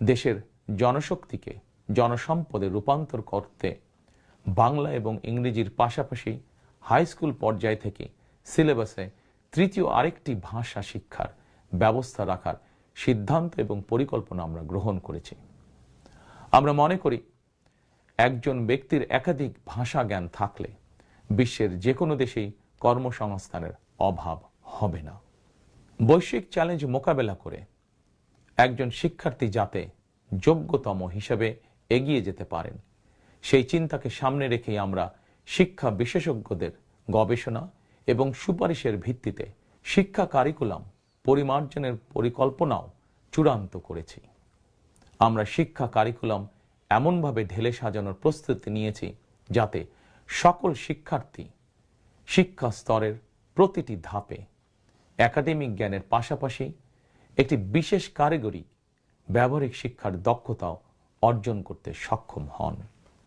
দেশের জনশক্তিকে জনসম্পদে রূপান্তর করতে বাংলা এবং ইংরেজির পাশাপাশি হাই স্কুল পর্যায় থেকে সিলেবাসে তৃতীয় আরেকটি ভাষা শিক্ষার ব্যবস্থা রাখার সিদ্ধান্ত এবং পরিকল্পনা আমরা গ্রহণ করেছি। আমরা মনে করি একজন ব্যক্তির একাধিক ভাষা জ্ঞান থাকলে বিশ্বের যে কোনো দেশেই কর্মসংস্থানের অভাব হবে না। বৈশ্বিক চ্যালেঞ্জ মোকাবেলা করে একজন শিক্ষার্থী যাতে যোগ্যতম হিসেবে এগিয়ে যেতে পারেন সেই চিন্তাকে সামনে রেখেই আমরা শিক্ষা বিশেষজ্ঞদের গবেষণা এবং সুপারিশের ভিত্তিতে শিক্ষা কারিকুলাম পরিমার্জনের পরিকল্পনাও চূড়ান্ত করেছি। আমরা শিক্ষা কারিকুলাম এমনভাবে ঢেলে সাজানোর প্রস্তুতি নিয়েছি যাতে সকল শিক্ষার্থী শিক্ষা স্তরের প্রতিটি ধাপে একাডেমিক জ্ঞানের পাশাপাশি একটি বিশেষ কারিগরি ব্যবহারিক শিক্ষার দক্ষতাও অর্জন করতে সক্ষম হন।